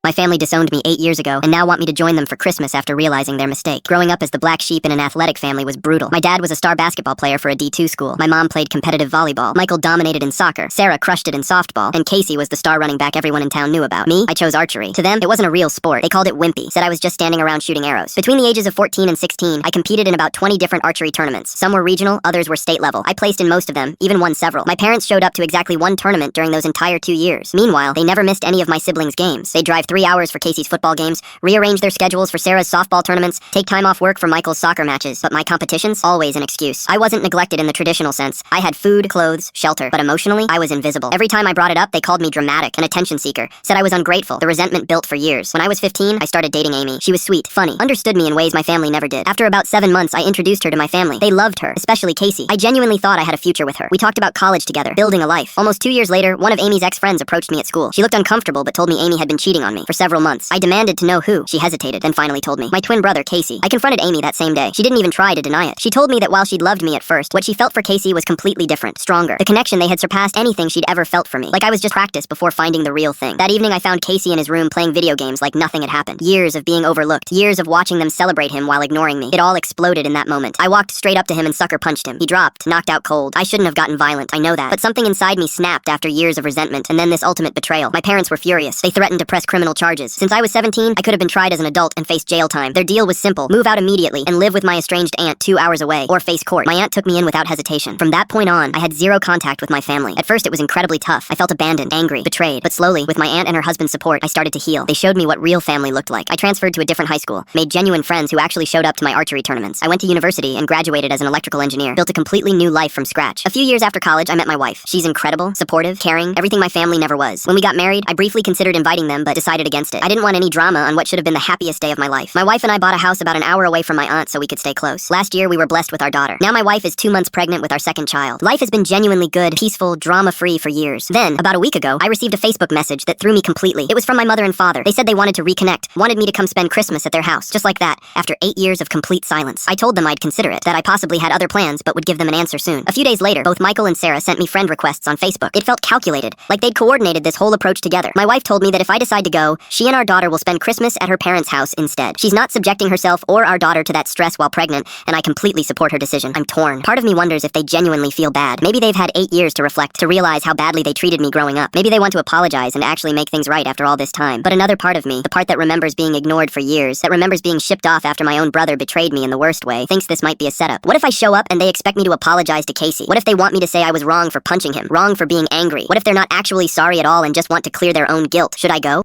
My family disowned me 8 years ago and now want me to join them for Christmas after realizing their mistake. Growing up as the black sheep in an athletic family was brutal. My dad was a star basketball player for a D2 school. My mom played competitive volleyball. Michael dominated in soccer. Sarah crushed it in softball. And Casey was the star running back everyone in town knew about. Me, I chose archery. To them, it wasn't a real sport. They called it wimpy. Said I was just standing around shooting arrows. Between the ages of 14 and 16, I competed in about 20 different archery tournaments. Some were regional, others were state level. I placed in most of them, even won several. My parents showed up to exactly one tournament during those entire 2 years. Meanwhile, they never missed any of my siblings' games. They'd drive 3 hours for Casey's football games, rearrange their schedules for Sarah's softball tournaments, take time off work for Michael's soccer matches. But my competitions? Always an excuse. I wasn't neglected in the traditional sense. I had food, clothes, shelter. But emotionally, I was invisible. Every time I brought it up, they called me dramatic, an attention seeker, said I was ungrateful. The resentment built for years. When I was 15, I started dating Amy. She was sweet, funny, understood me in ways my family never did. After about 7 months, I introduced her to my family. They loved her, especially Casey. I genuinely thought I had a future with her. We talked about college together, building a life. Almost 2 years later, one of Amy's ex-friends approached me at school. She looked uncomfortable but told me Amy had been cheating on me for several months. I demanded to know who. She hesitated, then finally told me. My twin brother, Casey. I confronted Amy that same day. She didn't even try to deny it. She told me that while she'd loved me at first, what she felt for Casey was completely different, stronger. The connection they had surpassed anything she'd ever felt for me. Like I was just practice before finding the real thing. That evening I found Casey in his room playing video games like nothing had happened. Years of being overlooked. Years of watching them celebrate him while ignoring me. It all exploded in that moment. I walked straight up to him and sucker punched him. He dropped, knocked out cold. I shouldn't have gotten violent, I know that. But something inside me snapped after years of resentment, and then this ultimate betrayal. My parents were furious. They threatened to press criminal charges. Since I was 17, I could have been tried as an adult and faced jail time. Their deal was simple. Move out immediately and live with my estranged aunt 2 hours away, or face court. My aunt took me in without hesitation. From that point on, I had zero contact with my family. At first it was incredibly tough. I felt abandoned, angry, betrayed. But slowly, with my aunt and her husband's support, I started to heal. They showed me what real family looked like. I transferred to a different high school, made genuine friends who actually showed up to my archery tournaments. I went to university and graduated as an electrical engineer, built a completely new life from scratch. A few years after college, I met my wife. She's incredible, supportive, caring, everything my family never was. When we got married, I briefly considered inviting them but decided against it. I didn't want any drama on what should have been the happiest day of my life. My wife and I bought a house about an hour away from my aunt so we could stay close. Last year, we were blessed with our daughter. Now my wife is 2 months pregnant with our second child. Life has been genuinely good, peaceful, drama-free for years. Then, about a week ago, I received a Facebook message that threw me completely. It was from my mother and father. They said they wanted to reconnect, wanted me to come spend Christmas at their house. Just like that, after 8 years of complete silence. I told them I'd consider it, that I possibly had other plans but would give them an answer soon. A few days later, both Michael and Sarah sent me friend requests on Facebook. It felt calculated, like they'd coordinated this whole approach together. My wife told me that if I decide to go, she and our daughter will spend Christmas at her parents' house instead. She's not subjecting herself or our daughter to that stress while pregnant, and I completely support her decision. I'm torn. Part of me wonders if they genuinely feel bad. Maybe they've had 8 years to reflect, to realize how badly they treated me growing up. Maybe they want to apologize and actually make things right after all this time. But another part of me, the part that remembers being ignored for years, that remembers being shipped off after my own brother betrayed me in the worst way, thinks this might be a setup. What if I show up and they expect me to apologize to Casey? What if they want me to say I was wrong for punching him, wrong for being angry? What if they're not actually sorry at all and just want to clear their own guilt? Should I go?